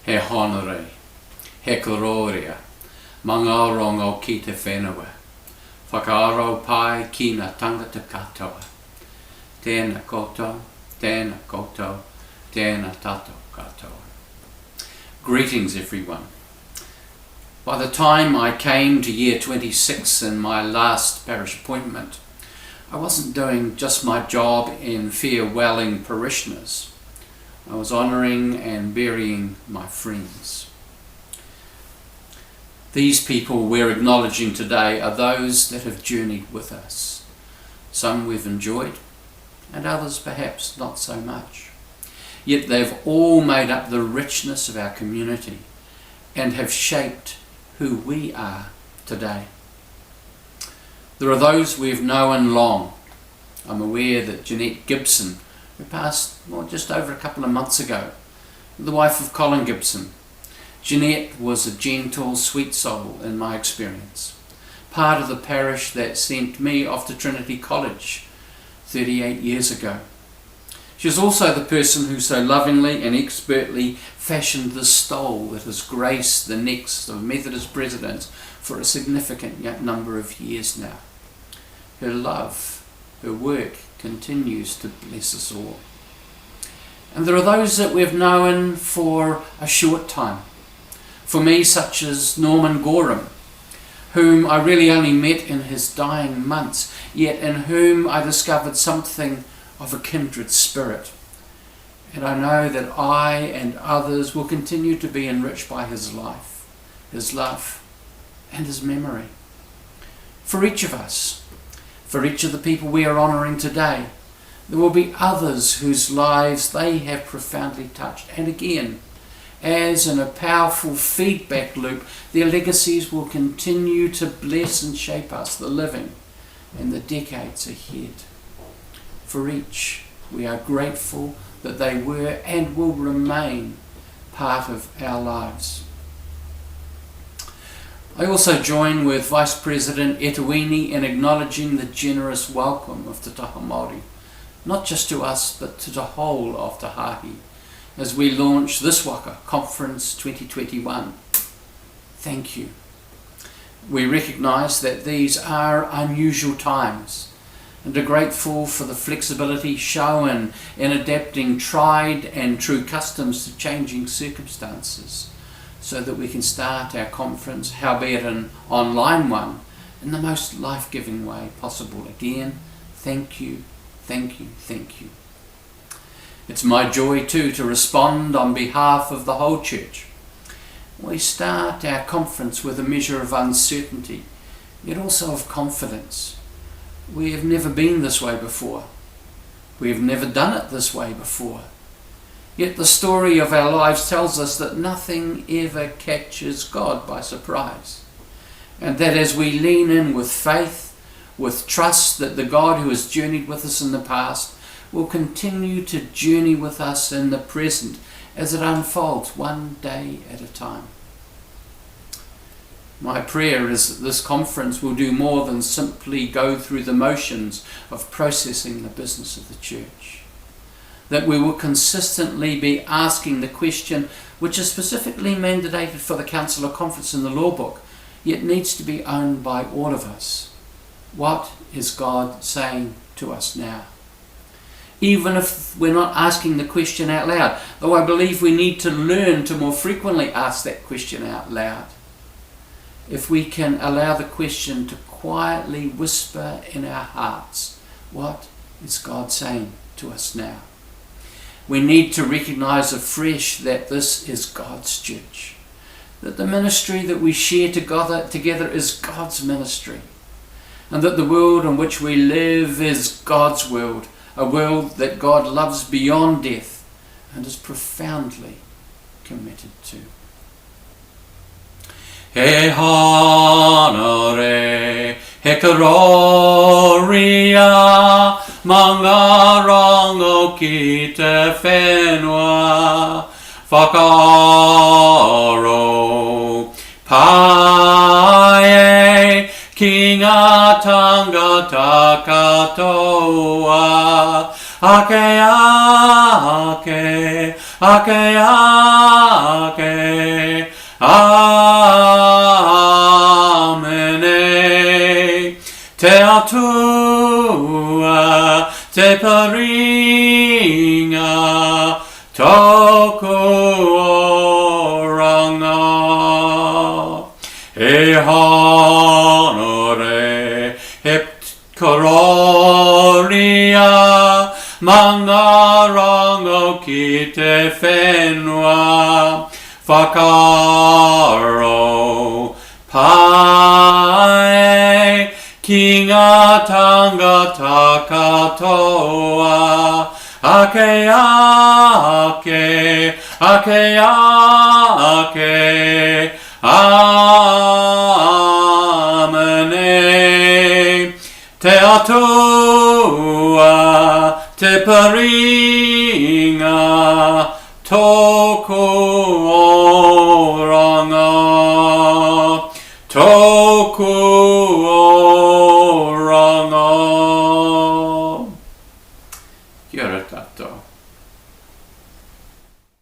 he honore, he kororia, mangarongo ki te whenua, whakaaro pai ki na tangata katoa. Tēnā koutou, tēnā koutou, tēnā tātou katoa. Greetings everyone. By the time I came to year 26 in my last parish appointment, I wasn't doing just my job in farewelling parishioners. I was honouring and burying my friends. These people we're acknowledging today are those that have journeyed with us. Some we've enjoyed, and others perhaps not so much. Yet they've all made up the richness of our community and have shaped who we are today. There are those we've known long. I'm aware that Jeanette Gibson, who passed just over a couple of months ago, the wife of Colin Gibson. Jeanette was a gentle, sweet soul in my experience, part of the parish that sent me off to Trinity College 38 years ago. She was also the person who so lovingly and expertly fashioned the stole that has graced the necks of Methodist presidents for a significant number of years now. Her love, her work continues to bless us all. And there are those that we've known for a short time. For me, such as Norman Gorham, whom I really only met in his dying months, yet in whom I discovered something of a kindred spirit. And I know that I and others will continue to be enriched by his life, his love, and his memory. For each of us, for each of the people we are honouring today, there will be others whose lives they have profoundly touched. And again, as in a powerful feedback loop, their legacies will continue to bless and shape us, the living, in the decades ahead. For each, we are grateful that they were and will remain part of our lives. I also join with Vice President Etawini in acknowledging the generous welcome of Te Taha Māori, not just to us but to the whole of Te Hāhi, as we launch this Waka Conference 2021. Thank you. We recognise that these are unusual times and are grateful for the flexibility shown in adapting tried and true customs to changing circumstances so that we can start our conference, howbeit an online one, in the most life-giving way possible. Again, thank you, thank you, thank you. It's my joy too to respond on behalf of the whole church. We start our conference with a measure of uncertainty, yet also of confidence. We have never been this way before. We have never done it this way before. Yet the story of our lives tells us that nothing ever catches God by surprise. And that as we lean in with faith, with trust that the God who has journeyed with us in the past will continue to journey with us in the present as it unfolds one day at a time. My prayer is that this conference will do more than simply go through the motions of processing the business of the church. That we will consistently be asking the question which is specifically mandated for the Council of Conference in the law book, yet needs to be owned by all of us. What is God saying to us now? Even if we're not asking the question out loud, though I believe we need to learn to more frequently ask that question out loud. If we can allow the question to quietly whisper in our hearts, what is God saying to us now? We need to recognise afresh that this is God's church, that the ministry that we share together is God's ministry, and that the world in which we live is God's world, a world that God loves beyond death and is profoundly committed to. He honore, he kororia, mangarongo ki te whenua, whakaaro pai ki ngā tangata katoa, ake ake ake, amene. Te atua, te paringa, toko oranga. E honore, hept cororia, mangarango ki te whenua, whakaro, pai, ki ngā tangata katoa, ake ake, ake ake, amene. Te atua, te paringa, toko oranga, toko oranga. Kia ora tātou.